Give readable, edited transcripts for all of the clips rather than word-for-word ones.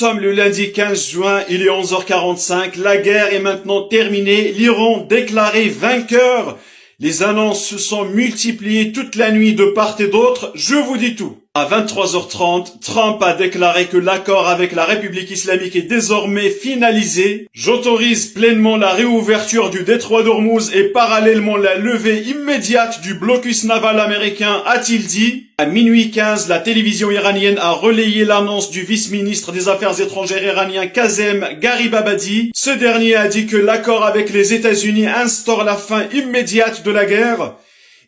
sommes le lundi 15 juin, il est 11h45, la guerre est maintenant terminée, l'Iran déclaré vainqueur. Les annonces se sont multipliées toute la nuit de part et d'autre, je vous dis tout. À 23h30, Trump a déclaré que l'accord avec la République islamique est désormais finalisé. J'autorise pleinement la réouverture du détroit d'Ormuz et parallèlement la levée immédiate du blocus naval américain, a-t-il dit. À minuit 15, la télévision iranienne a relayé l'annonce du vice-ministre des Affaires étrangères iranien Kazem Garibabadi. Ce dernier a dit que l'accord avec les États-Unis instaure la fin immédiate de la guerre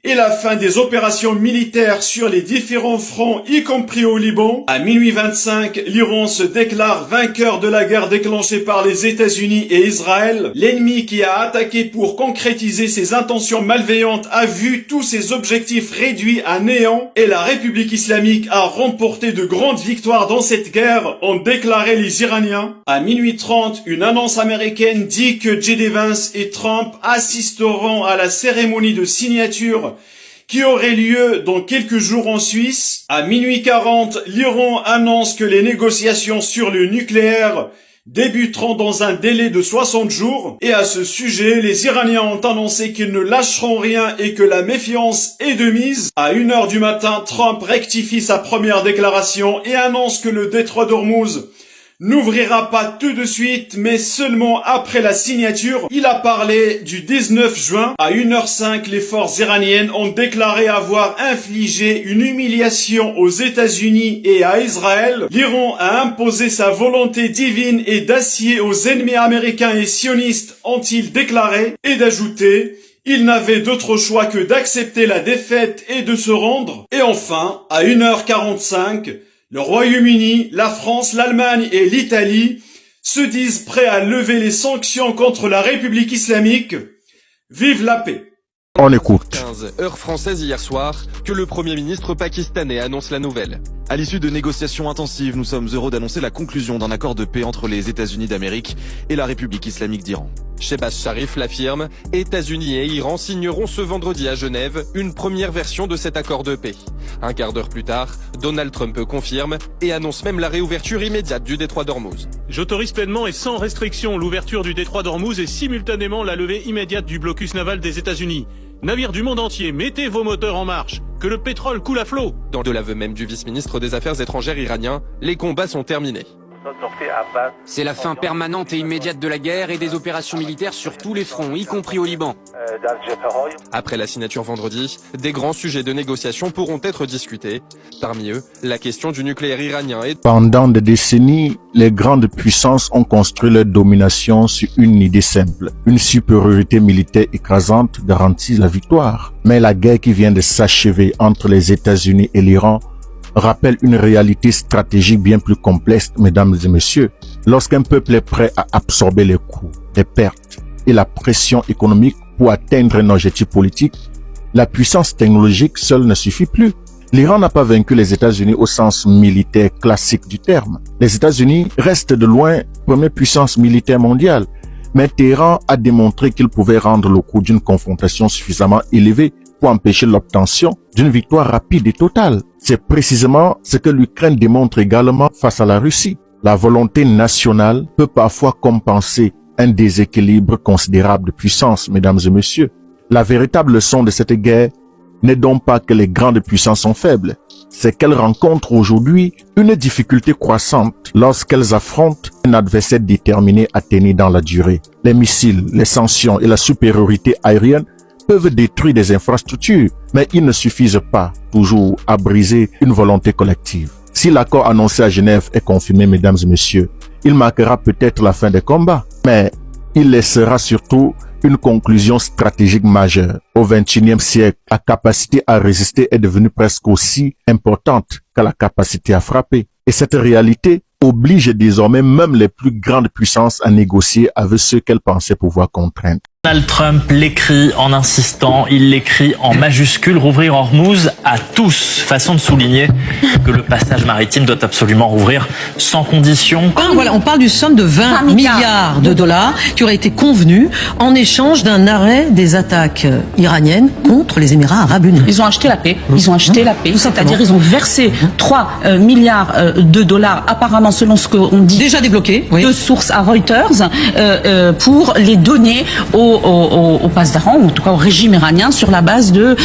et la fin des opérations militaires sur les différents fronts, y compris au Liban. À minuit 25, l'Iran se déclare vainqueur de la guerre déclenchée par les États-Unis et Israël. L'ennemi qui a attaqué pour concrétiser ses intentions malveillantes a vu tous ses objectifs réduits à néant et la République islamique a remporté de grandes victoires dans cette guerre, ont déclaré les Iraniens. À minuit 30, une annonce américaine dit que J.D. Vance et Trump assisteront à la cérémonie de signature qui aurait lieu dans quelques jours en Suisse. À minuit 40, l'Iran annonce que les négociations sur le nucléaire débuteront dans un délai de 60 jours. Et à ce sujet, les Iraniens ont annoncé qu'ils ne lâcheront rien et que la méfiance est de mise. À 1h du matin, Trump rectifie sa première déclaration et annonce que le détroit d'Ormuz n'ouvrira pas tout de suite, mais seulement après la signature. Il a parlé du 19 juin. À 1h05, les forces iraniennes ont déclaré avoir infligé une humiliation aux États-Unis et à Israël. L'Iran a imposé sa volonté divine et d'acier aux ennemis américains et sionistes, ont-ils déclaré, et d'ajouter: il n'avait d'autre choix que d'accepter la défaite et de se rendre. Et enfin, à 1h45, le Royaume-Uni, la France, l'Allemagne et l'Italie se disent prêts à lever les sanctions contre la République islamique. Vive la paix. On écoute. 15 heure française hier soir que le Premier ministre pakistanais annonce la nouvelle. À l'issue de négociations intensives, nous sommes heureux d'annoncer la conclusion d'un accord de paix entre les États-Unis d'Amérique et la République islamique d'Iran. Shehbaz Sharif l'affirme, États-Unis et Iran signeront ce vendredi à Genève une première version de cet accord de paix. Un quart d'heure plus tard, Donald Trump confirme et annonce même la réouverture immédiate du détroit d'Ormuz. J'autorise pleinement et sans restriction l'ouverture du détroit d'Ormuz et simultanément la levée immédiate du blocus naval des États-Unis. Navires du monde entier, mettez vos moteurs en marche, que le pétrole coule à flot. Dans de l'aveu même du vice-ministre des Affaires étrangères iranien, les combats sont terminés. C'est la fin permanente et immédiate de la guerre et des opérations militaires sur tous les fronts, y compris au Liban. Après la signature vendredi, des grands sujets de négociation pourront être discutés. Parmi eux, la question du nucléaire iranien et... Pendant des décennies, les grandes puissances ont construit leur domination sur une idée simple. Une supériorité militaire écrasante garantit la victoire. Mais la guerre qui vient de s'achever entre les États-Unis et l'Iran rappelle une réalité stratégique bien plus complexe, mesdames et messieurs. Lorsqu'un peuple est prêt à absorber les coûts, les pertes et la pression économique pour atteindre un objectif politique, la puissance technologique seule ne suffit plus. L'Iran n'a pas vaincu les États-Unis au sens militaire classique du terme. Les États-Unis restent de loin première puissance militaire mondiale, mais Téhéran a démontré qu'il pouvait rendre le coût d'une confrontation suffisamment élevé pour empêcher l'obtention d'une victoire rapide et totale. C'est précisément ce que l'Ukraine démontre également face à la Russie. La volonté nationale peut parfois compenser un déséquilibre considérable de puissance, mesdames et messieurs. La véritable leçon de cette guerre n'est donc pas que les grandes puissances sont faibles, c'est qu'elles rencontrent aujourd'hui une difficulté croissante lorsqu'elles affrontent un adversaire déterminé à tenir dans la durée. Les missiles, les sanctions et la supériorité aérienne peuvent détruire des infrastructures, mais ils ne suffisent pas toujours à briser une volonté collective. Si l'accord annoncé à Genève est confirmé, mesdames et messieurs, il marquera peut-être la fin des combats, mais il laissera surtout une conclusion stratégique majeure. Au XXIe siècle, la capacité à résister est devenue presque aussi importante que la capacité à frapper. Et cette réalité oblige désormais même les plus grandes puissances à négocier avec ceux qu'elles pensaient pouvoir contraindre. Donald Trump l'écrit en insistant, il l'écrit en majuscule, rouvrir Hormuz à tous. Façon de souligner que le passage maritime doit absolument rouvrir sans condition. Voilà, on parle d'une somme de 20 milliards de dollars qui aurait été convenue en échange d'un arrêt des attaques iraniennes contre les Émirats Arabes Unis. Ils ont acheté la paix. Ils ont acheté la paix. C'est-à-dire ils ont versé 3 milliards de dollars, apparemment selon ce qu'on dit. Déjà débloqués, de sources à Reuters, pour les donner au Pasdaran, ou en tout cas au régime iranien, sur la base de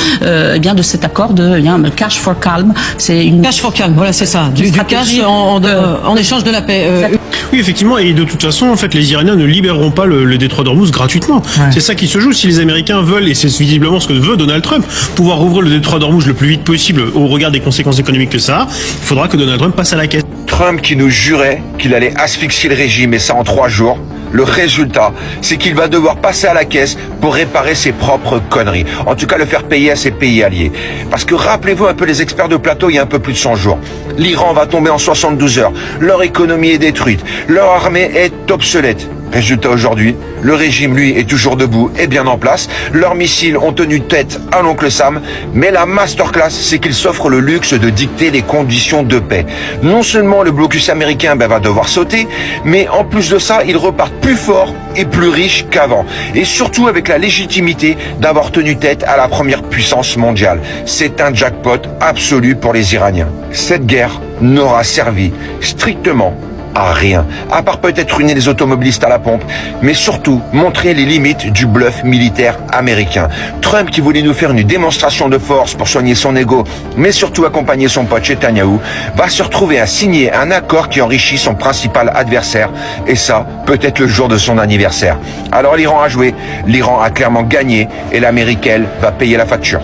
cet accord de cash for calm. C'est une cash for calm, voilà, c'est ça, du cash en échange de la paix. Oui, effectivement, et de toute façon, en fait, les Iraniens ne libéreront pas le détroit d'Ormuz gratuitement. Ouais. C'est ça qui se joue. Si les Américains veulent, et c'est visiblement ce que veut Donald Trump, pouvoir rouvrir le détroit d'Ormuz le plus vite possible au regard des conséquences économiques que ça a, il faudra que Donald Trump passe à la caisse. Trump qui nous jurait qu'il allait asphyxier le régime, et ça en 3 jours. Le résultat, c'est qu'il va devoir passer à la caisse pour réparer ses propres conneries. En tout cas, le faire payer à ses pays alliés. Parce que rappelez-vous un peu les experts de plateau il y a un peu plus de 100 jours. L'Iran va tomber en 72 heures. Leur économie est détruite. Leur armée est obsolète. Résultat aujourd'hui, le régime, lui, est toujours debout et bien en place. Leurs missiles ont tenu tête à l'oncle Sam. Mais la masterclass, c'est qu'ils s'offrent le luxe de dicter les conditions de paix. Non seulement le blocus américain va devoir sauter, mais en plus de ça, ils repartent plus forts et plus riches qu'avant. Et surtout avec la légitimité d'avoir tenu tête à la première puissance mondiale. C'est un jackpot absolu pour les Iraniens. Cette guerre n'aura servi strictement à rien, à part peut-être ruiner les automobilistes à la pompe, mais surtout montrer les limites du bluff militaire américain. Trump, qui voulait nous faire une démonstration de force pour soigner son ego, mais surtout accompagner son pote Netanyahou, va se retrouver à signer un accord qui enrichit son principal adversaire, et ça, peut-être le jour de son anniversaire. Alors l'Iran a joué, l'Iran a clairement gagné, et l'Américaine va payer la facture.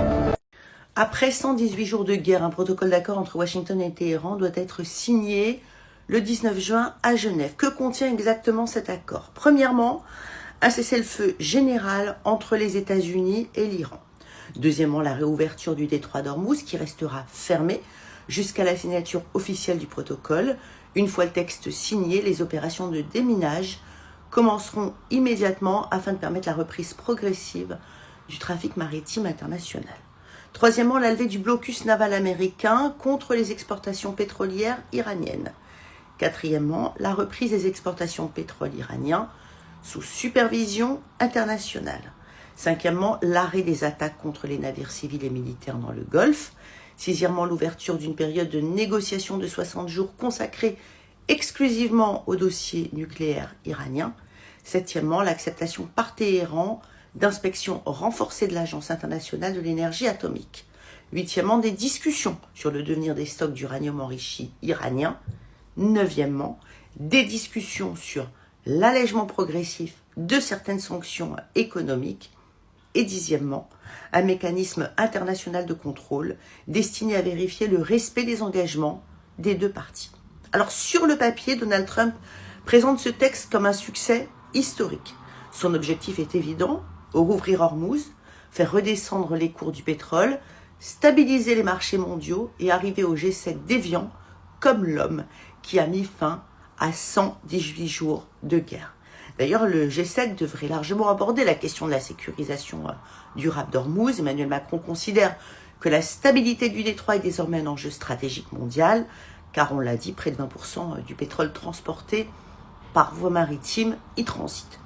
Après 118 jours de guerre, un protocole d'accord entre Washington et Téhéran doit être signé le 19 juin à Genève. Que contient exactement cet accord? Premièrement, un cessez-le-feu général entre les États-Unis et l'Iran. Deuxièmement, la réouverture du détroit d'Ormuz qui restera fermé jusqu'à la signature officielle du protocole. Une fois le texte signé, les opérations de déminage commenceront immédiatement afin de permettre la reprise progressive du trafic maritime international. Troisièmement, la levée du blocus naval américain contre les exportations pétrolières iraniennes. Quatrièmement, la reprise des exportations de pétrole iranien sous supervision internationale. Cinquièmement, l'arrêt des attaques contre les navires civils et militaires dans le Golfe. Sixièmement, l'ouverture d'une période de négociation de 60 jours consacrée exclusivement au dossier nucléaire iranien. Septièmement, l'acceptation par Téhéran d'inspections renforcées de l'Agence internationale de l'énergie atomique. Huitièmement, des discussions sur le devenir des stocks d'uranium enrichi iranien. Neuvièmement, des discussions sur l'allègement progressif de certaines sanctions économiques. Et dixièmement, un mécanisme international de contrôle destiné à vérifier le respect des engagements des deux parties. Alors sur le papier, Donald Trump présente ce texte comme un succès historique. Son objectif est évident, rouvrir Hormuz, faire redescendre les cours du pétrole, stabiliser les marchés mondiaux et arriver au G7 déviant comme l'homme qui a mis fin à 118 jours de guerre. D'ailleurs, le G7 devrait largement aborder la question de la sécurisation durable d'Hormuz. Emmanuel Macron considère que la stabilité du détroit est désormais un enjeu stratégique mondial, car on l'a dit, près de 20% du pétrole transporté par voie maritime y transite.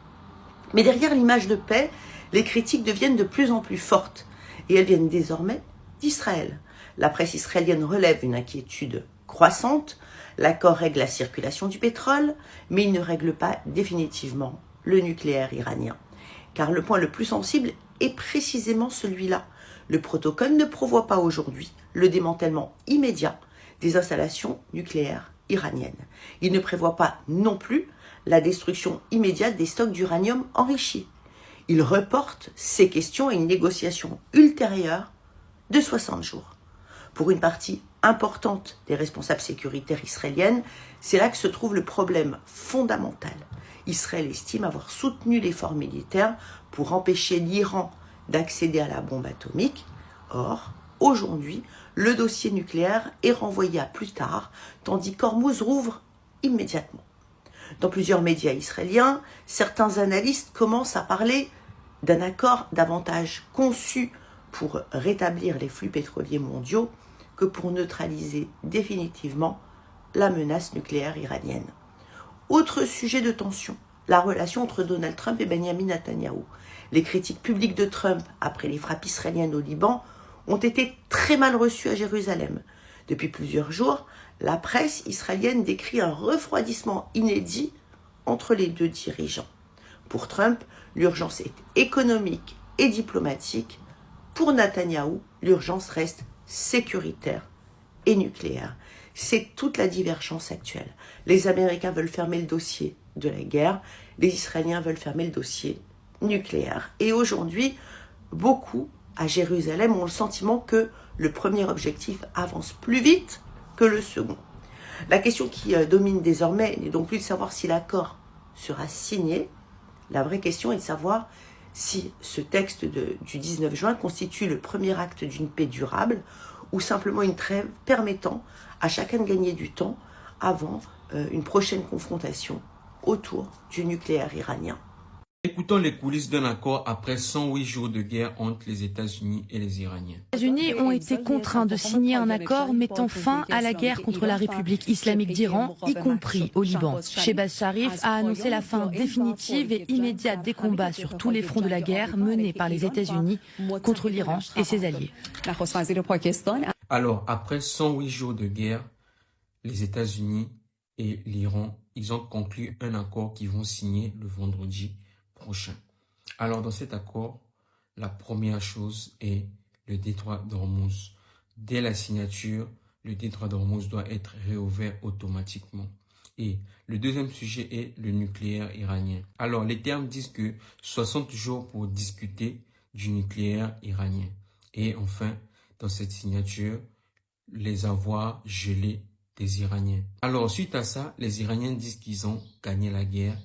Mais derrière l'image de paix, les critiques deviennent de plus en plus fortes, et elles viennent désormais d'Israël. La presse israélienne relève une inquiétude croissante. L'accord règle la circulation du pétrole, mais il ne règle pas définitivement le nucléaire iranien. Car le point le plus sensible est précisément celui-là. Le protocole ne prévoit pas aujourd'hui le démantèlement immédiat des installations nucléaires iraniennes. Il ne prévoit pas non plus la destruction immédiate des stocks d'uranium enrichi. Il reporte ces questions à une négociation ultérieure de 60 jours. Pour une partie importante des responsables sécuritaires israéliennes, c'est là que se trouve le problème fondamental. Israël estime avoir soutenu l'effort militaire pour empêcher l'Iran d'accéder à la bombe atomique. Or, aujourd'hui, le dossier nucléaire est renvoyé à plus tard, tandis qu'Hormuz rouvre immédiatement. Dans plusieurs médias israéliens, certains analystes commencent à parler d'un accord davantage conçu pour rétablir les flux pétroliers mondiaux que pour neutraliser définitivement la menace nucléaire iranienne. Autre sujet de tension, la relation entre Donald Trump et Benjamin Netanyahou. Les critiques publiques de Trump après les frappes israéliennes au Liban ont été très mal reçues à Jérusalem. Depuis plusieurs jours, la presse israélienne décrit un refroidissement inédit entre les deux dirigeants. Pour Trump, l'urgence est économique et diplomatique. Pour Netanyahou, l'urgence reste sécuritaire et nucléaire. C'est toute la divergence actuelle. Les Américains veulent fermer le dossier de la guerre, les Israéliens veulent fermer le dossier nucléaire. Et aujourd'hui, beaucoup à Jérusalem ont le sentiment que le premier objectif avance plus vite que le second. La question qui domine désormais n'est donc plus de savoir si l'accord sera signé. La vraie question est de savoir si ce texte du 19 juin constitue le premier acte d'une paix durable ou simplement une trêve permettant à chacun de gagner du temps avant une prochaine confrontation autour du nucléaire iranien. Écoutons les coulisses d'un accord après 108 jours de guerre entre les États-Unis et les Iraniens. Les États-Unis ont été contraints de signer un accord mettant fin à la guerre contre la République islamique d'Iran, y compris au Liban. Shehbaz Sharif a annoncé la fin définitive et immédiate des combats sur tous les fronts de la guerre menés par les États-Unis contre l'Iran et ses alliés. Alors, après 108 jours de guerre, les États-Unis et l'Iran, ils ont conclu un accord qu'ils vont signer le vendredi prochain. Alors, dans cet accord, la première chose est le détroit d'Ormuz. Dès la signature, le détroit d'Ormuz doit être réouvert automatiquement. Et le deuxième sujet est le nucléaire iranien. Alors, les termes disent que 60 jours pour discuter du nucléaire iranien. Et enfin, dans cette signature, les avoirs gelés des Iraniens. Alors, suite à ça, les Iraniens disent qu'ils ont gagné la guerre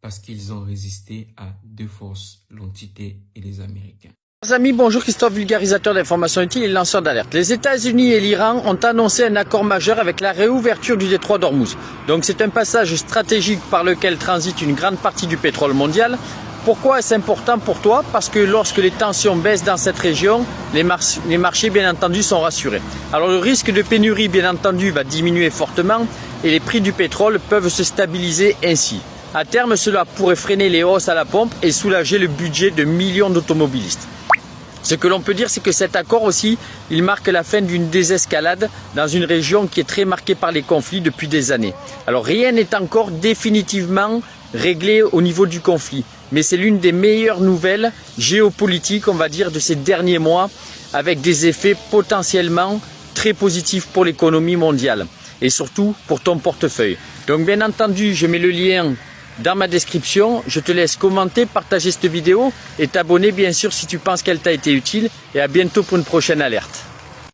parce qu'ils ont résisté à deux forces, l'entité et les Américains. Chers amis, bonjour, Christophe, vulgarisateur d'informations utiles et lanceur d'alerte. Les États-Unis et l'Iran ont annoncé un accord majeur avec la réouverture du détroit d'Ormuz. Donc c'est un passage stratégique par lequel transite une grande partie du pétrole mondial. Pourquoi est-ce important pour toi? Parce que lorsque les tensions baissent dans cette région, les marchés bien entendu sont rassurés. Alors le risque de pénurie bien entendu va diminuer fortement et les prix du pétrole peuvent se stabiliser ainsi. À terme, cela pourrait freiner les hausses à la pompe et soulager le budget de millions d'automobilistes. Ce que l'on peut dire, c'est que cet accord aussi, il marque la fin d'une désescalade dans une région qui est très marquée par les conflits depuis des années. Alors rien n'est encore définitivement réglé au niveau du conflit, mais c'est l'une des meilleures nouvelles géopolitiques, on va dire, de ces derniers mois, avec des effets potentiellement très positifs pour l'économie mondiale et surtout pour ton portefeuille. Donc bien entendu, je mets le lien dans ma description. Je te laisse commenter, partager cette vidéo et t'abonner bien sûr si tu penses qu'elle t'a été utile. Et à bientôt pour une prochaine alerte.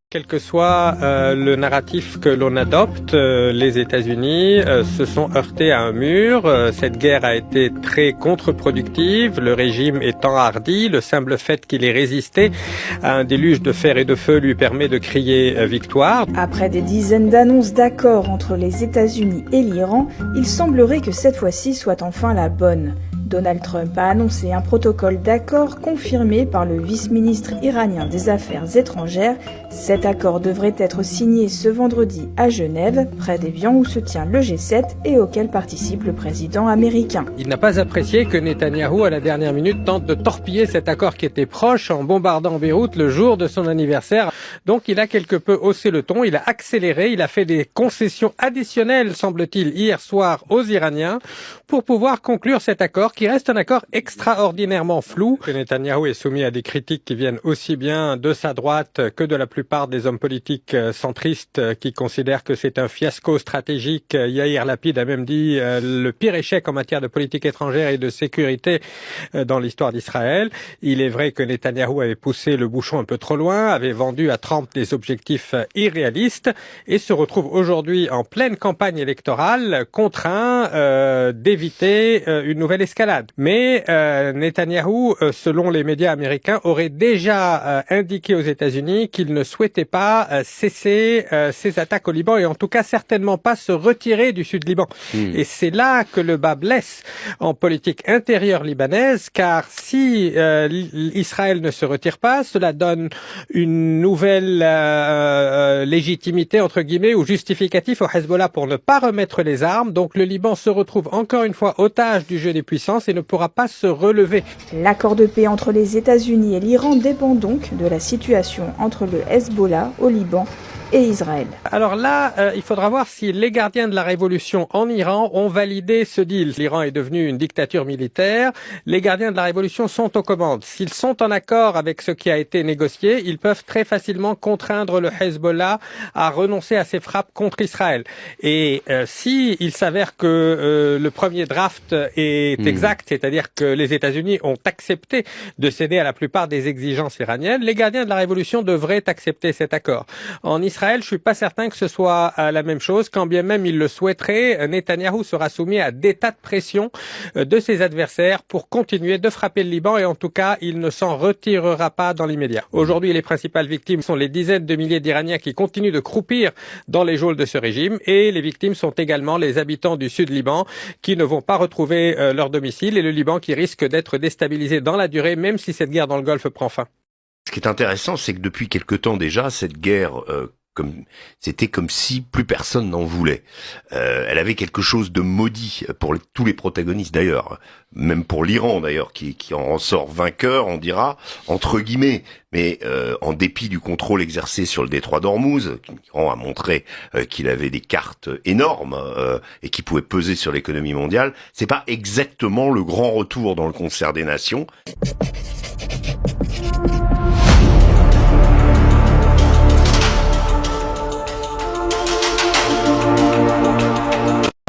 Quel que soit le narratif que l'on adopte, les États-Unis se sont heurtés à un mur. Cette guerre a été très contre-productive, le régime étant hardi. Le simple fait qu'il ait résisté à un déluge de fer et de feu lui permet de crier victoire. Après des dizaines d'annonces d'accords entre les États-Unis et l'Iran, il semblerait que cette fois-ci soit enfin la bonne. Donald Trump a annoncé un protocole d'accord confirmé par le vice-ministre iranien des Affaires étrangères. Cet accord devrait être signé ce vendredi à Genève, près d'Évian où se tient le G7 et auquel participe le président américain. Il n'a pas apprécié que Netanyahou, à la dernière minute, tente de torpiller cet accord qui était proche en bombardant Beyrouth le jour de son anniversaire. Donc il a quelque peu haussé le ton, il a accéléré, il a fait des concessions additionnelles, semble-t-il, hier soir aux Iraniens pour pouvoir conclure cet accord qui reste un accord extraordinairement flou. Netanyahou est soumis à des critiques qui viennent aussi bien de sa droite que de la plupart des hommes politiques centristes qui considèrent que c'est un fiasco stratégique. Yair Lapid a même dit le pire échec en matière de politique étrangère et de sécurité dans l'histoire d'Israël. Il est vrai que Netanyahou avait poussé le bouchon un peu trop loin, avait vendu à Trump des objectifs irréalistes et se retrouve aujourd'hui en pleine campagne électorale contraint d'éviter une nouvelle escalade. escalade. Mais Netanyahou, selon les médias américains, aurait déjà indiqué aux États-Unis qu'il ne souhaitait pas cesser ses attaques au Liban et en tout cas certainement pas se retirer du sud Liban. Et c'est là que le bas blesse en politique intérieure libanaise, car si Israël ne se retire pas, cela donne une nouvelle légitimité entre guillemets ou justificatif au Hezbollah pour ne pas remettre les armes. Donc le Liban se retrouve encore une fois otage du jeu des puissances et ne pourra pas se relever. L'accord de paix entre les États-Unis et l'Iran dépend donc de la situation entre le Hezbollah au Liban et Israël. Alors là, il faudra voir si les gardiens de la révolution en Iran ont validé ce deal. L'Iran est devenu une dictature militaire. Les gardiens de la révolution sont aux commandes. S'ils sont en accord avec ce qui a été négocié, ils peuvent très facilement contraindre le Hezbollah à renoncer à ses frappes contre Israël. Et si il s'avère que le premier draft est exact, c'est-à-dire que les États-Unis ont accepté de céder à la plupart des exigences iraniennes, les gardiens de la révolution devraient accepter cet accord. En Israël, je suis pas certain que ce soit la même chose. Quand bien même il le souhaiterait, Netanyahou sera soumis à des tas de pression de ses adversaires pour continuer de frapper le Liban et en tout cas, il ne s'en retirera pas dans l'immédiat. Aujourd'hui, les principales victimes sont les dizaines de milliers d'Iraniens qui continuent de croupir dans les geôles de ce régime et les victimes sont également les habitants du sud Liban qui ne vont pas retrouver leur domicile et le Liban qui risque d'être déstabilisé dans la durée même si cette guerre dans le Golfe prend fin. Ce qui est intéressant, c'est que depuis quelque temps déjà, cette guerre c'était comme si plus personne n'en voulait. Elle avait quelque chose de maudit pour tous les protagonistes d'ailleurs, même pour l'Iran d'ailleurs, qui en ressort vainqueur, on dira, entre guillemets. Mais en dépit du contrôle exercé sur le détroit d'Ormuz, l'Iran a montré qu'il avait des cartes énormes et qui pouvaient peser sur l'économie mondiale, c'est pas exactement le grand retour dans le concert des nations.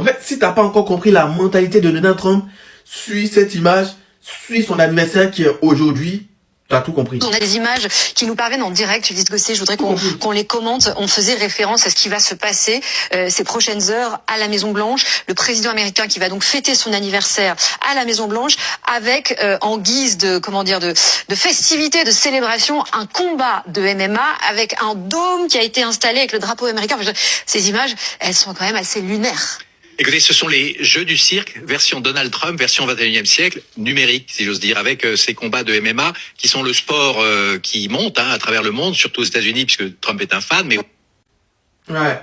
En fait, si t'as pas encore compris la mentalité de Donald Trump, suis cette image, suis son adversaire qui est aujourd'hui, t'as tout compris. On a des images qui nous parviennent en direct, Ulysse Gosset, je voudrais qu'on les commente. On faisait référence à ce qui va se passer ces prochaines heures à la Maison-Blanche. Le président américain qui va donc fêter son anniversaire à la Maison-Blanche avec, en guise de festivité, de célébration, un combat de MMA avec un dôme qui a été installé avec le drapeau américain. Enfin, ces images, elles sont quand même assez lunaires. Écoutez, ce sont les jeux du cirque, version Donald Trump, version 21e siècle, numérique, si j'ose dire, avec ces combats de MMA qui sont le sport qui monte à travers le monde, surtout aux États-Unis, puisque Trump est un fan. Mais ouais,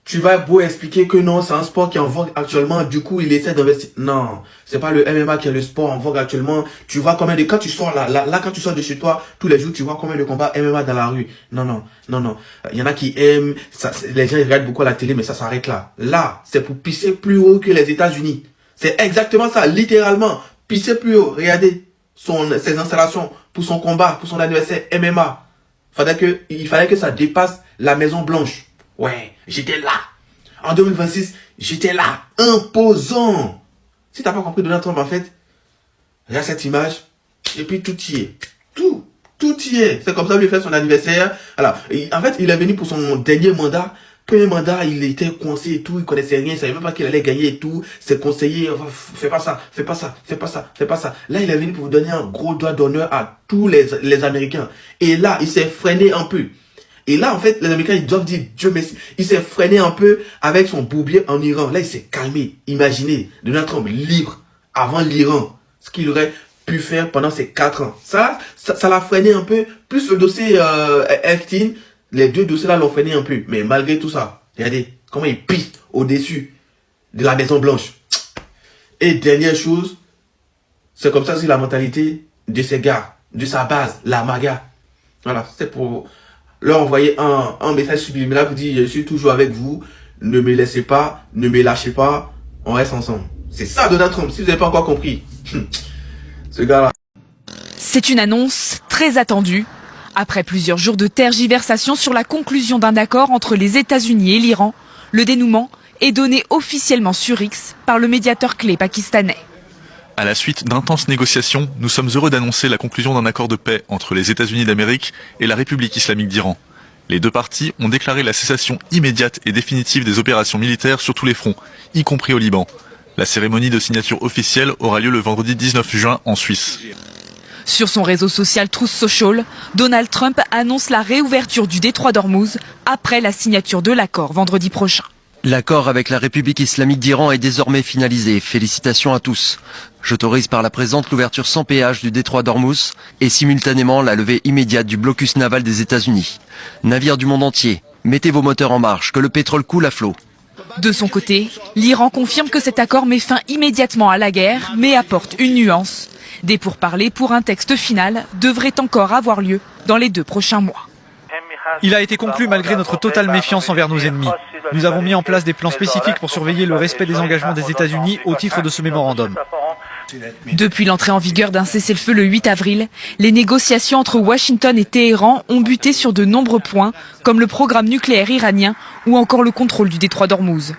tu vas beau expliquer que non, c'est un sport qui est en vogue actuellement, du coup il essaie d'investir. Non, c'est pas le MMA qui est le sport en vogue actuellement. Tu vois combien de, quand tu sors là, quand tu sors de chez toi, tous les jours, tu vois combien de combats MMA dans la rue. Non. Il y en a qui aiment, ça, les gens ils regardent beaucoup à la télé, mais ça s'arrête là. Là, c'est pour pisser plus haut que les États-Unis. C'est exactement ça, littéralement. Pisser plus haut. Regardez ses installations pour son combat, pour son anniversaire MMA. Il fallait que ça dépasse la Maison Blanche. Ouais, j'étais là. En 2026, j'étais là. Imposant. Si t'as pas compris Donald Trump, en fait, regarde cette image. Et puis tout y est. Tout y est. C'est comme ça qu'il fait son anniversaire. Alors, en fait, il est venu pour son dernier mandat. Premier mandat, il était coincé et tout. Il connaissait rien. Il savait même pas qu'il allait gagner et tout. Ses conseillers, fais pas ça. Là, il est venu pour vous donner un gros doigt d'honneur à tous les Américains. Et là, il s'est freiné un peu. Et là, en fait, les Américains, ils doivent dire Dieu merci. Il s'est freiné un peu avec son bourbier en Iran. Là, il s'est calmé. Imaginez, Donald Trump libre avant l'Iran. Ce qu'il aurait pu faire pendant ces 4 ans. Ça l'a freiné un peu. Plus le dossier Epstein, les deux dossiers-là l'ont freiné un peu. Mais malgré tout ça, regardez comment il pisse au-dessus de la Maison Blanche. Et dernière chose, c'est comme ça c'est la mentalité de ces gars, de sa base, la MAGA. Voilà, c'est pour leur envoyer un message subliminal pour dire je suis toujours avec vous, ne me laissez pas, ne me lâchez pas, on reste ensemble. C'est ça Donald Trump, si vous n'avez pas encore compris. Ce gars-là. C'est une annonce très attendue. Après plusieurs jours de tergiversation sur la conclusion d'un accord entre les États-Unis et l'Iran, le dénouement est donné officiellement sur X par le médiateur clé pakistanais. À la suite d'intenses négociations, nous sommes heureux d'annoncer la conclusion d'un accord de paix entre les États-Unis d'Amérique et la République islamique d'Iran. Les deux parties ont déclaré la cessation immédiate et définitive des opérations militaires sur tous les fronts, y compris au Liban. La cérémonie de signature officielle aura lieu le vendredi 19 juin en Suisse. Sur son réseau social Truth Social, Donald Trump annonce la réouverture du détroit d'Ormuz après la signature de l'accord vendredi prochain. L'accord avec la République islamique d'Iran est désormais finalisé. Félicitations à tous. J'autorise par la présente l'ouverture sans péage du détroit d'Ormuz et simultanément la levée immédiate du blocus naval des États-Unis. Navires du monde entier, mettez vos moteurs en marche, que le pétrole coule à flot. De son côté, l'Iran confirme que cet accord met fin immédiatement à la guerre, mais apporte une nuance. Des pourparlers pour un texte final devraient encore avoir lieu dans les 2 prochains mois. Il a été conclu malgré notre totale méfiance envers nos ennemis. Nous avons mis en place des plans spécifiques pour surveiller le respect des engagements des États-Unis au titre de ce mémorandum. Depuis l'entrée en vigueur d'un cessez-le-feu le 8 avril, les négociations entre Washington et Téhéran ont buté sur de nombreux points, comme le programme nucléaire iranien ou encore le contrôle du détroit d'Ormuz.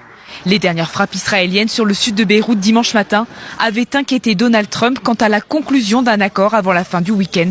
Les dernières frappes israéliennes sur le sud de Beyrouth dimanche matin avaient inquiété Donald Trump quant à la conclusion d'un accord avant la fin du week-end.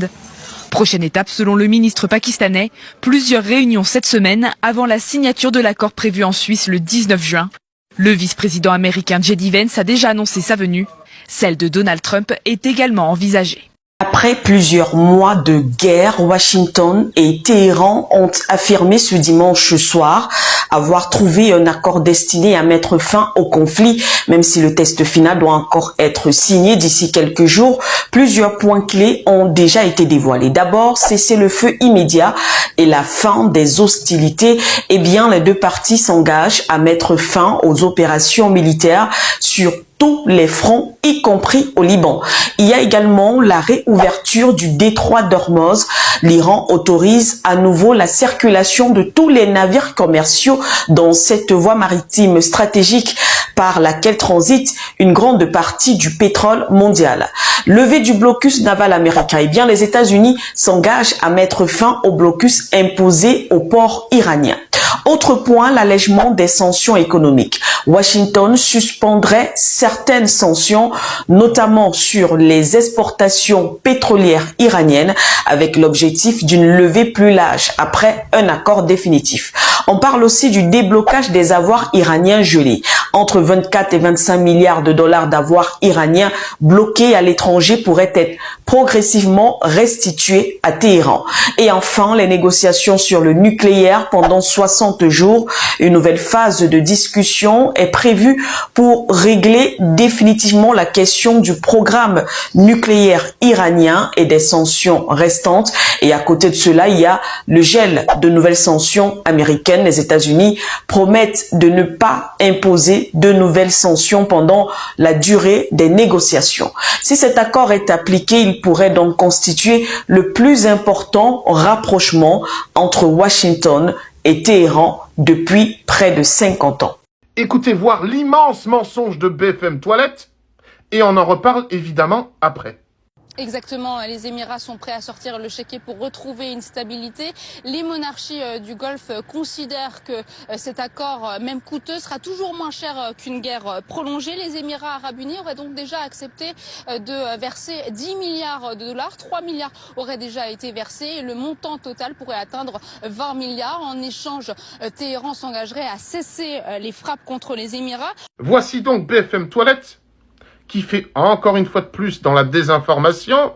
Prochaine étape, selon le ministre pakistanais, plusieurs réunions cette semaine avant la signature de l'accord prévu en Suisse le 19 juin. Le vice-président américain J.D. Vance a déjà annoncé sa venue. Celle de Donald Trump est également envisagée. Après plusieurs mois de guerre, Washington et Téhéran ont affirmé ce dimanche soir avoir trouvé un accord destiné à mettre fin au conflit, même si le texte final doit encore être signé d'ici quelques jours. Plusieurs points clés ont déjà été dévoilés. D'abord, cessez-le-feu immédiat et la fin des hostilités. Eh bien, les 2 parties s'engagent à mettre fin aux opérations militaires sur tous les fronts, y compris au Liban. Il y a également la réouverture du détroit d'Ormuz. L'Iran autorise à nouveau la circulation de tous les navires commerciaux dans cette voie maritime stratégique par laquelle transite une grande partie du pétrole mondial. Levée du blocus naval américain. Eh bien, les États-Unis s'engagent à mettre fin au blocus imposé au port iranien. Autre point, l'allègement des sanctions économiques. Washington suspendrait certaines sanctions, notamment sur les exportations pétrolières iraniennes, avec l'objectif d'une levée plus large après un accord définitif. On parle aussi du déblocage des avoirs iraniens gelés. Entre 24 et 25 milliards de dollars d'avoirs iraniens bloqués à l'étranger pourraient être progressivement restitués à Téhéran. Et enfin, les négociations sur le nucléaire pendant 60 jours. Une nouvelle phase de discussion est prévue pour régler définitivement la question du programme nucléaire iranien et des sanctions restantes. Et à côté de cela, il y a le gel de nouvelles sanctions américaines. Les États-Unis promettent de ne pas imposer de nouvelles sanctions pendant la durée des négociations. Si cet accord est appliqué, il pourrait donc constituer le plus important rapprochement entre Washington et Téhéran depuis près de 50 ans. Écoutez voir l'immense mensonge de BFM Toilette et on en reparle évidemment après. Exactement, les Émirats sont prêts à sortir le chéquier pour retrouver une stabilité. Les monarchies du Golfe considèrent que cet accord, même coûteux, sera toujours moins cher qu'une guerre prolongée. Les Émirats arabes unis auraient donc déjà accepté de verser 10 milliards de dollars. 3 milliards auraient déjà été versés. Le montant total pourrait atteindre 20 milliards. En échange, Téhéran s'engagerait à cesser les frappes contre les Émirats. Voici donc BFM Toilette, qui fait encore une fois de plus dans la désinformation,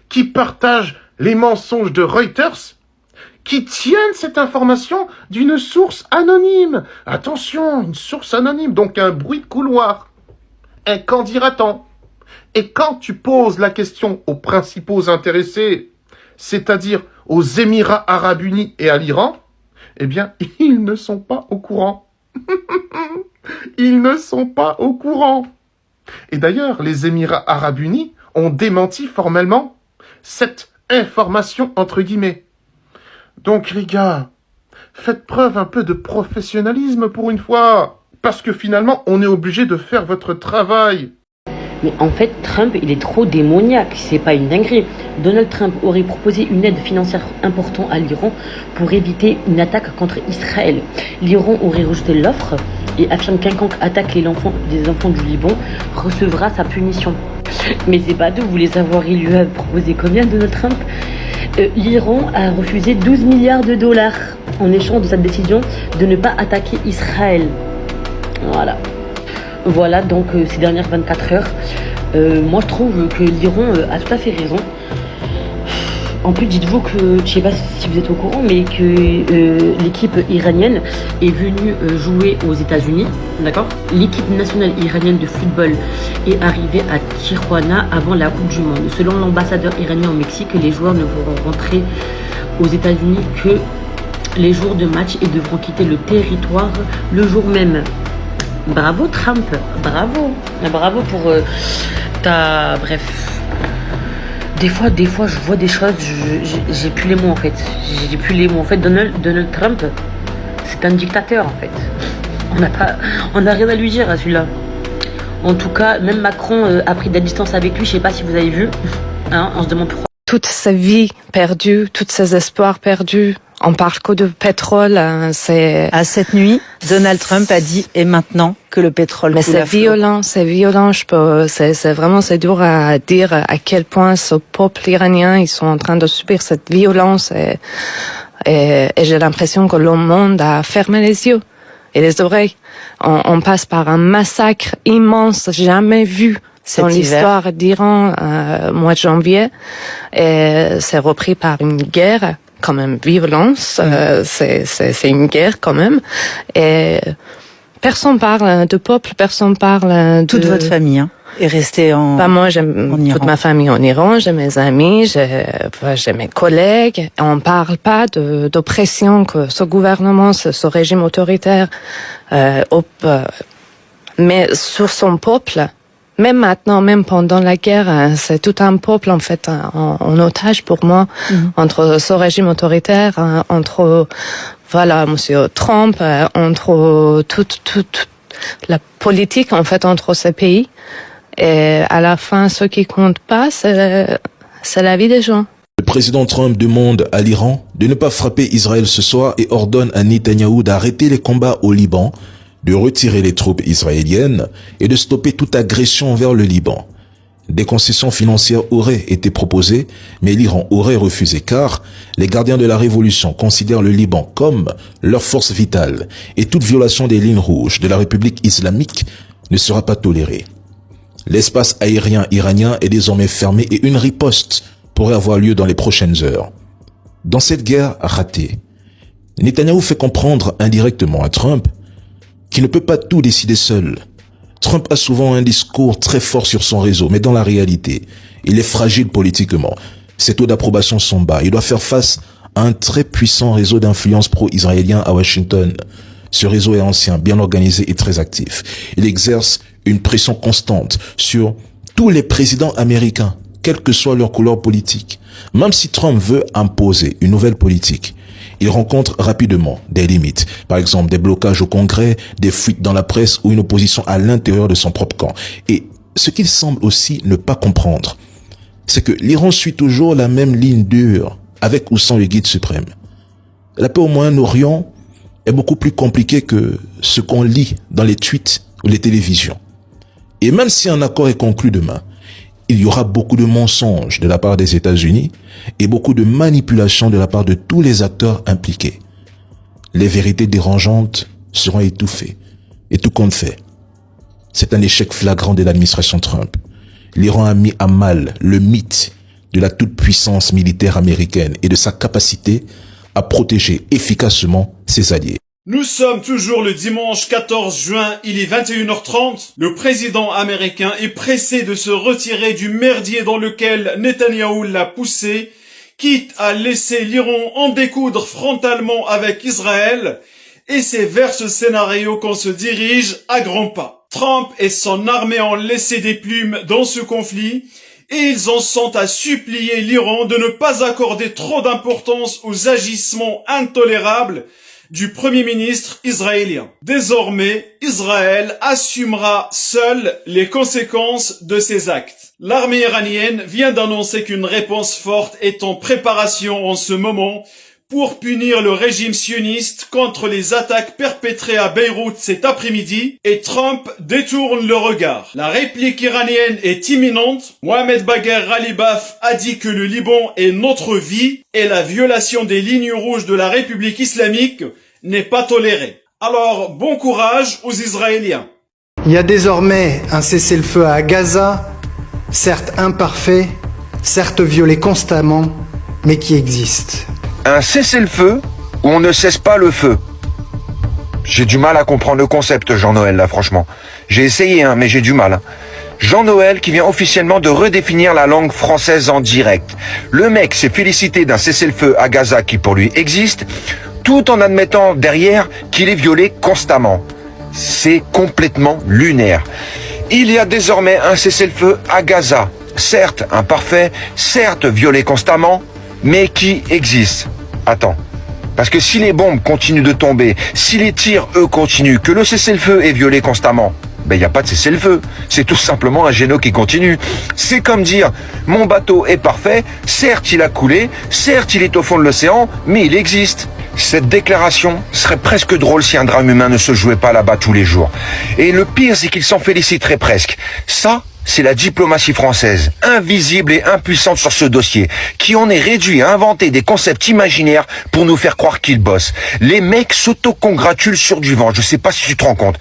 qui partage les mensonges de Reuters, qui tiennent cette information d'une source anonyme. Attention, une source anonyme, donc un bruit de couloir. Un qu'en dira-t-on ? Et quand tu poses la question aux principaux intéressés, c'est-à-dire aux Émirats arabes unis et à l'Iran, eh bien, ils ne sont pas au courant. Ils ne sont pas au courant. Et d'ailleurs, les Émirats arabes unis ont démenti formellement cette information entre guillemets. Donc les gars, faites preuve un peu de professionnalisme pour une fois, parce que finalement, on est obligé de faire votre travail. Mais en fait, Trump, il est trop démoniaque, c'est pas une dinguerie. Donald Trump aurait proposé une aide financière importante à l'Iran pour éviter une attaque contre Israël. L'Iran aurait rejeté l'offre et affirme qu'un quiconque attaque des enfants du Liban recevra sa punition. Mais c'est pas tout, vous voulez savoir, il lui a proposé combien, Donald Trump ? L'Iran a refusé 12 milliards de dollars en échange de sa décision de ne pas attaquer Israël. Voilà. Voilà donc ces dernières 24 heures. Moi je trouve que l'Iran a tout à fait raison. En plus, dites-vous que, je ne sais pas si vous êtes au courant, mais que l'équipe iranienne est venue jouer aux États-Unis, d'accord? L'équipe nationale iranienne de football est arrivée à Tijuana avant la Coupe du Monde. Selon l'ambassadeur iranien au Mexique, les joueurs ne pourront rentrer aux États-Unis que les jours de match et devront quitter le territoire le jour même. Bravo Trump, bravo pour ta... Bref. Des fois, je vois des choses, j'ai plus les mots en fait. J'ai plus les mots. En fait, Donald Trump, c'est un dictateur en fait. On n'a rien à lui dire à celui-là. En tout cas, même Macron a pris de la distance avec lui. Je sais pas si vous avez vu. Hein, on se demande pourquoi. Toute sa vie perdue, tous ses espoirs perdus. On parle que de pétrole. C'est à cette nuit, Donald Trump a dit et maintenant que le pétrole. Mais c'est violent. C'est vraiment dur à dire à quel point ce peuple iranien ils sont en train de subir cette violence et j'ai l'impression que le monde a fermé les yeux et les oreilles. On passe par un massacre immense jamais vu dans l'histoire d'Iran mois de janvier et c'est repris par une guerre. Quand même violence, c'est une guerre quand même. Et personne parle de peuple, personne parle de... Toute votre famille est restée en Pas moi, j'aime toute ma famille en Iran, j'ai mes amis, j'ai mes collègues. On parle pas d'oppression que ce gouvernement, ce régime autoritaire, mais sur son peuple. Même maintenant, même pendant la guerre, c'est tout un peuple en fait en otage pour moi, entre ce régime autoritaire, entre Monsieur Trump, entre toute la politique en fait entre ces pays. Et à la fin, ce qui compte pas, c'est la vie des gens. Le président Trump demande à l'Iran de ne pas frapper Israël ce soir et ordonne à Netanyahou d'arrêter les combats au Liban, de retirer les troupes israéliennes et de stopper toute agression vers le Liban. Des concessions financières auraient été proposées, mais l'Iran aurait refusé car les gardiens de la révolution considèrent le Liban comme leur force vitale et toute violation des lignes rouges de la République islamique ne sera pas tolérée. L'espace aérien iranien est désormais fermé et une riposte pourrait avoir lieu dans les prochaines heures. Dans cette guerre ratée, Netanyahou fait comprendre indirectement à Trump qui ne peut pas tout décider seul. Trump a souvent un discours très fort sur son réseau, mais dans la réalité, il est fragile politiquement. Ses taux d'approbation sont bas. Il doit faire face à un très puissant réseau d'influence pro-israélien à Washington. Ce réseau est ancien, bien organisé et très actif. Il exerce une pression constante sur tous les présidents américains, quelle que soit leur couleur politique. Même si Trump veut imposer une nouvelle politique, il rencontre rapidement des limites. Par exemple, des blocages au Congrès, des fuites dans la presse ou une opposition à l'intérieur de son propre camp. Et ce qu'il semble aussi ne pas comprendre, c'est que l'Iran suit toujours la même ligne dure, avec ou sans le guide suprême. La paix au Moyen-Orient est beaucoup plus compliquée que ce qu'on lit dans les tweets ou les télévisions. Et même si un accord est conclu demain, il y aura beaucoup de mensonges de la part des États-Unis et beaucoup de manipulations de la part de tous les acteurs impliqués. Les vérités dérangeantes seront étouffées et tout compte fait. C'est un échec flagrant de l'administration Trump. L'Iran a mis à mal le mythe de la toute-puissance militaire américaine et de sa capacité à protéger efficacement ses alliés. Nous sommes toujours le dimanche 14 juin, il est 21h30. Le président américain est pressé de se retirer du merdier dans lequel Netanyahou l'a poussé, quitte à laisser l'Iran en découdre frontalement avec Israël, et c'est vers ce scénario qu'on se dirige à grands pas. Trump et son armée ont laissé des plumes dans ce conflit, et ils en sont à supplier l'Iran de ne pas accorder trop d'importance aux agissements intolérables du Premier ministre israélien. Désormais, Israël assumera seul les conséquences de ses actes. L'armée iranienne vient d'annoncer qu'une réponse forte est en préparation en ce moment pour punir le régime sioniste contre les attaques perpétrées à Beyrouth cet après-midi, et Trump détourne le regard. La réplique iranienne est imminente. Mohamed Bagher Ghalibaf a dit que le Liban est notre vie et la violation des lignes rouges de la République islamique n'est pas tolérée. Alors, bon courage aux Israéliens. Il y a désormais un cessez-le-feu à Gaza, certes imparfait, certes violé constamment, mais qui existe. Un cessez-le-feu où on ne cesse pas le feu. J'ai du mal à comprendre le concept, Jean-Noël, là, franchement. J'ai essayé, mais j'ai du mal. Jean-Noël qui vient officiellement de redéfinir la langue française en direct. Le mec s'est félicité d'un cessez-le-feu à Gaza qui pour lui existe, tout en admettant derrière qu'il est violé constamment. C'est complètement lunaire. Il y a désormais un cessez-le-feu à Gaza, certes imparfait, certes violé constamment, mais qui existe. Attends. Parce que si les bombes continuent de tomber, si les tirs, eux, continuent, que le cessez-le-feu est violé constamment, il n'y a pas de cessez-le-feu. C'est tout simplement un géno qui continue. C'est comme dire, mon bateau est parfait, certes il a coulé, certes il est au fond de l'océan, mais il existe. Cette déclaration serait presque drôle si un drame humain ne se jouait pas là-bas tous les jours. Et le pire, c'est qu'il s'en féliciterait presque. Ça, c'est la diplomatie française, invisible et impuissante sur ce dossier, qui en est réduit à inventer des concepts imaginaires pour nous faire croire qu'ils bossent. Les mecs s'auto-congratulent sur du vent, je sais pas si tu te rends compte.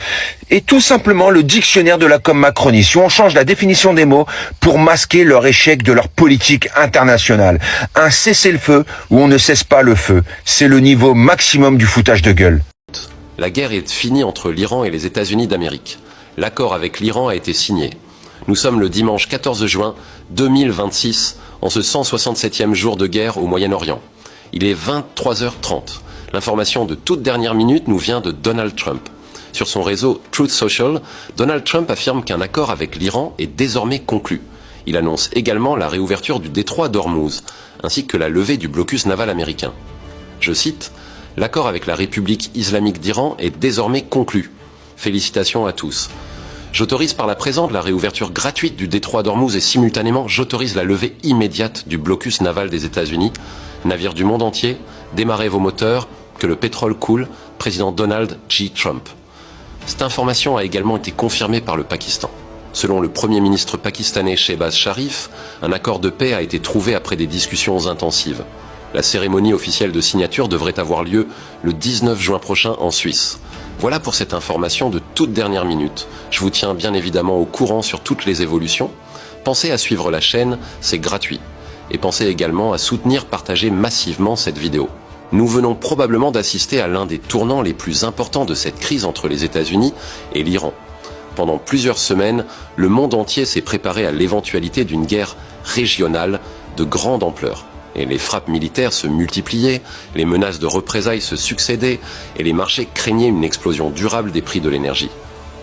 Et tout simplement le dictionnaire de la com Macronie, si on change la définition des mots pour masquer leur échec de leur politique internationale. Un cessez-le-feu où on ne cesse pas le feu. C'est le niveau maximum du foutage de gueule. La guerre est finie entre l'Iran et les États-Unis d'Amérique. L'accord avec l'Iran a été signé. Nous sommes le dimanche 14 juin 2026, en ce 167e jour de guerre au Moyen-Orient. Il est 23h30. L'information de toute dernière minute nous vient de Donald Trump. Sur son réseau Truth Social, Donald Trump affirme qu'un accord avec l'Iran est désormais conclu. Il annonce également la réouverture du détroit d'Ormuz, ainsi que la levée du blocus naval américain. Je cite, « L'accord avec la République islamique d'Iran est désormais conclu. Félicitations à tous. J'autorise par la présente la réouverture gratuite du détroit d'Ormuz et simultanément j'autorise la levée immédiate du blocus naval des États-Unis. Navires du monde entier, démarrez vos moteurs, que le pétrole coule, président Donald J. Trump. » Cette information a également été confirmée par le Pakistan. Selon le Premier ministre pakistanais Shehbaz Sharif, un accord de paix a été trouvé après des discussions intensives. La cérémonie officielle de signature devrait avoir lieu le 19 juin prochain en Suisse. Voilà pour cette information de toute dernière minute. Je vous tiens bien évidemment au courant sur toutes les évolutions. Pensez à suivre la chaîne, c'est gratuit. Et pensez également à soutenir, partager massivement cette vidéo. Nous venons probablement d'assister à l'un des tournants les plus importants de cette crise entre les États-Unis et l'Iran. Pendant plusieurs semaines, le monde entier s'est préparé à l'éventualité d'une guerre régionale de grande ampleur. Et les frappes militaires se multipliaient, les menaces de représailles se succédaient et les marchés craignaient une explosion durable des prix de l'énergie.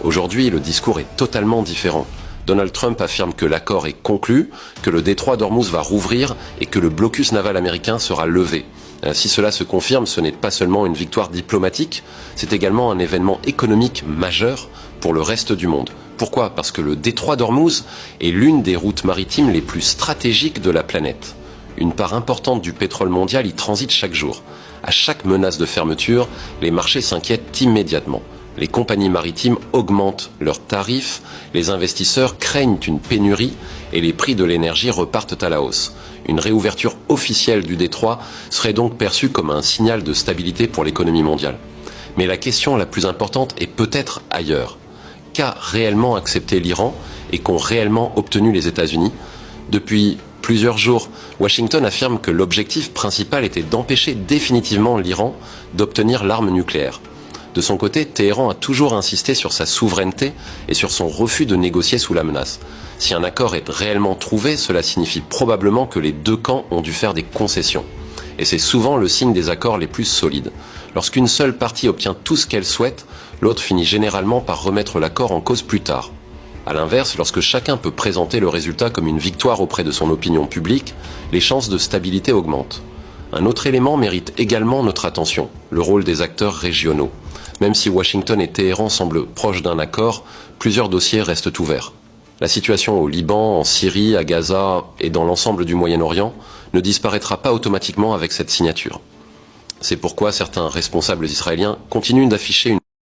Aujourd'hui, le discours est totalement différent. Donald Trump affirme que l'accord est conclu, que le détroit d'Ormuz va rouvrir et que le blocus naval américain sera levé. Si cela se confirme, ce n'est pas seulement une victoire diplomatique, c'est également un événement économique majeur pour le reste du monde. Pourquoi ? Parce que le détroit d'Ormuz est l'une des routes maritimes les plus stratégiques de la planète. Une part importante du pétrole mondial y transite chaque jour. À chaque menace de fermeture, les marchés s'inquiètent immédiatement. Les compagnies maritimes augmentent leurs tarifs, les investisseurs craignent une pénurie et les prix de l'énergie repartent à la hausse. Une réouverture officielle du détroit serait donc perçue comme un signal de stabilité pour l'économie mondiale. Mais la question la plus importante est peut-être ailleurs. Qu'a réellement accepté l'Iran et qu'ont réellement obtenu les États-Unis ? Depuis plusieurs jours, Washington affirme que l'objectif principal était d'empêcher définitivement l'Iran d'obtenir l'arme nucléaire. De son côté, Téhéran a toujours insisté sur sa souveraineté et sur son refus de négocier sous la menace. Si un accord est réellement trouvé, cela signifie probablement que les deux camps ont dû faire des concessions. Et c'est souvent le signe des accords les plus solides. Lorsqu'une seule partie obtient tout ce qu'elle souhaite, l'autre finit généralement par remettre l'accord en cause plus tard. A l'inverse, lorsque chacun peut présenter le résultat comme une victoire auprès de son opinion publique, les chances de stabilité augmentent. Un autre élément mérite également notre attention, le rôle des acteurs régionaux. Même si Washington et Téhéran semblent proches d'un accord, plusieurs dossiers restent ouverts. La situation au Liban, en Syrie, à Gaza et dans l'ensemble du Moyen-Orient ne disparaîtra pas automatiquement avec cette signature. C'est pourquoi certains responsables israéliens continuent d'afficher une